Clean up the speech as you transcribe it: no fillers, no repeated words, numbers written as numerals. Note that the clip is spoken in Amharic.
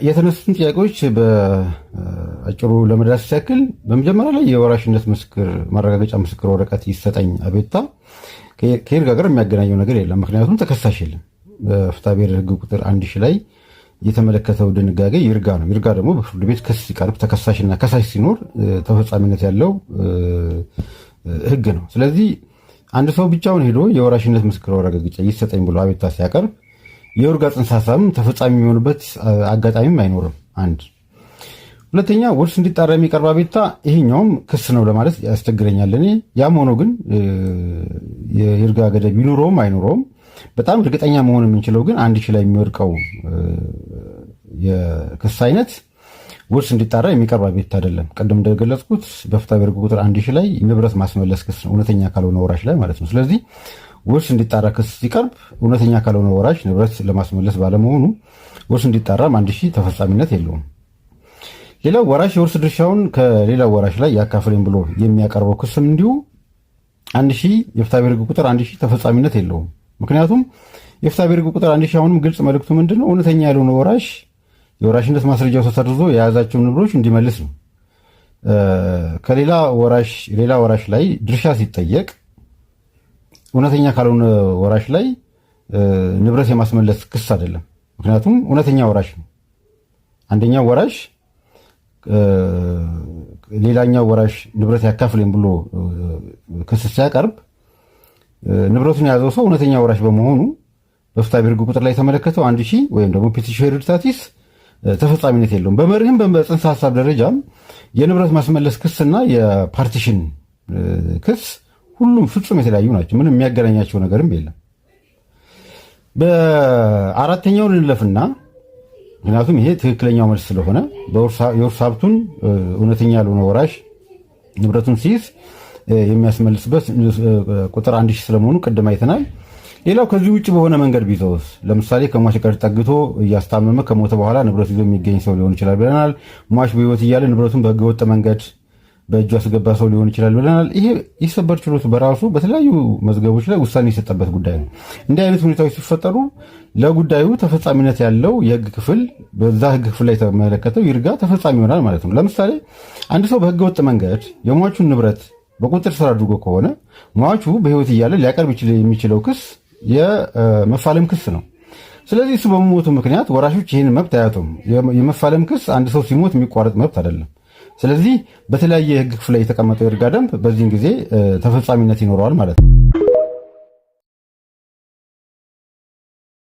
የተነሱትን ጥያቄዎች በአጭሩ ለመዳሰስ ያክል በመጀመሪያ ላይ የወራሽነት ምስክር ማረጋገጫ ምስክር ወረቀት ይሰጠኝ አቤቱታ ከይርጋ ጋር የሚያገናኘው ነገር የለም። ምክንያቱም ተከሳሽ የለም። በፍትሐብሔር ሕግ ቁጥር 1000 ላይ የተመለከተው ድንጋጌ ይርጋ ነው። ይርጋ ደግሞ በፍርድ ቤት ክስ ሲቀርብ ተከሳሽና ከሳሽ ሲኖር ተፈጻሚነት ያለው ሕግ ነው። ስለዚህ አንድ ሰው ብቻውን ሄዶ የወራሽነት ምስክር ወረቀት ይሰጠኝ ብሎ አቤቱታ ሲያቀርብ የይርጋ ጽንሰ ሐሳብም ተፈጻሚ የሚሆንበት አጋጣሚም አይኖርም። አንድ ሁለተኛ ውርስ እንዲጣራ የሚቀርብ አቤቱታ ይሄኛውም ክስ ነው ለማለት ያስቸግረኛል እኔ። ያም ሆኖ ግን የይርጋ ገደብ ቢኖረውም አይኖረውም በጣም እርግጠኛ መሆን የምንችለው ግን 1000 ላይ የሚወድቀው የክስ አይነት ውርስ እንዲጣራ የሚቀርብ አቤቱታ አይደለም። ቅድም እንደገለጽኩት በፍትሐብሔር ሕግ ቁጥር 1000 ላይ ንብረት ማስመለስ ክስ ነው፣ እውነተኛ ካልሆነ ወራሽ ላይ ማለት ነው። ስለዚህ ውርስ እንዲጣራ ክስ ሲቀርብ እውነተኛ ካልሆነ ወራሽ ንብረት ለማስመለስ ባለመሆኑ ውርስ እንዲጣራም 1000 ተፈጻሚነት የለውም። ሌላው ወራሽ የውርስ ድርሻውን ከሌላው ወራሽ ላይ ያካፍለኝ ብሎ የሚያቀርበው ክስም እንዲሁ 1000 የፍትሐብሔር ሕግ ቁጥር 1000 ተፈጻሚነት የለውም። ምክንያቱም የፍትሐብሔር ሕግ ቁጥር 1000 አሁንም ግልጽ መልእክቱ ምንድነው? እውነተኛ ያልሆነ ወራሽ የወራሽነት ማስረጃው ተሰርዞ የያዛቸውን ንብሮች እንዲመልስ ነው። ከሌላ ወራሽ ላይ ድርሻ ሲጠየቅ እውነተኛ ካልሆነ ወራሽ ላይ ንብረት የማስመለስ ክስ አይደለም። ምክንያቱም እውነተኛ ወራሽ ነው። አንደኛው ወራሽ ሌላኛው ወራሽ ንብረት ያካፍለኝ ብሎ ክስ ሲያቀርብ ንብረቱን የያዘው ሰው እውነተኛ ወራሽ በመሆኑ በፍትሐብሔር ሕግ ቁጥር ላይ የተመለከተው 1000 ወይም ደግሞ ፔቲሽን ሄሪዲታቲስ ተፈጻሚነት የለውም። በመርህም በጽንሰ ሐሳብ ደረጃም የንብረት ማስመለስ ክስና የፓርቲሽን ክስ ሁሉም ፍጹም የተለያዩ ናቸው። ምንም የሚያገናኛቸው ነገርም የለም። በአራተኛው ልንለፍና ምክንያቱም ይሄ ትክክለኛው መልስ ስለሆነ የውርስ ሀብቱን እውነተኛ ያልሆነ ወራሽ ንብረቱን ሲይዝ የሚያስመልስበት ቁጥር 1000 ስለመሆኑ ቅድም አይተናል። ሌላው ከዚህ ውጭ በሆነ መንገድ ቢዘውስ ለምሳሌ ከሟች ጋር ጠግቶ እያስታመመ ከሞተ በኋላ ንብረቱ ይዞ የሚገኝ ሰው ሊሆን ይችላል ብለናል። ሟች በሕይወት እያለ ንብረቱን በሕገወጥ መንገድ በእጁ ያስገባ ሰው ሊሆን ይችላል ብለናል። ይሄ የሰበር ችሎቱ በራሱ በተለያዩ መዝገቦች ላይ ውሳኔ የሰጠበት ጉዳይ ነው። እንዲህ አይነት ሁኔታዎች ሲፈጠሩ ለጉዳዩ ተፈጻሚነት ያለው የሕግ ክፍል በዛ ሕግ ክፍል ላይ የተመለከተው ይርጋ ተፈጻሚ ይሆናል ማለት ነው። ለምሳሌ አንድ ሰው በሕገወጥ መንገድ የሟቹን ንብረት በቁጥጥር ስር አድርጎ ከሆነ ሟቹ በሕይወት እያለ ሊያቀርብ የሚችለው ክስ የመፋለም ክስ ነው። ስለዚህ እሱ በመሞቱ ምክንያት ወራሾች ይህን መብት አያጡም። የመፋለም ክስ አንድ ሰው ሲሞት የሚቋረጥ መብት አይደለም። ስለዚህ በተለያየ የሕግ ክፍል ላይ የተቀመጠው ይርጋ ደንብ በዚህን ጊዜ ተፈጻሚነት ይኖረዋል ማለት ነው።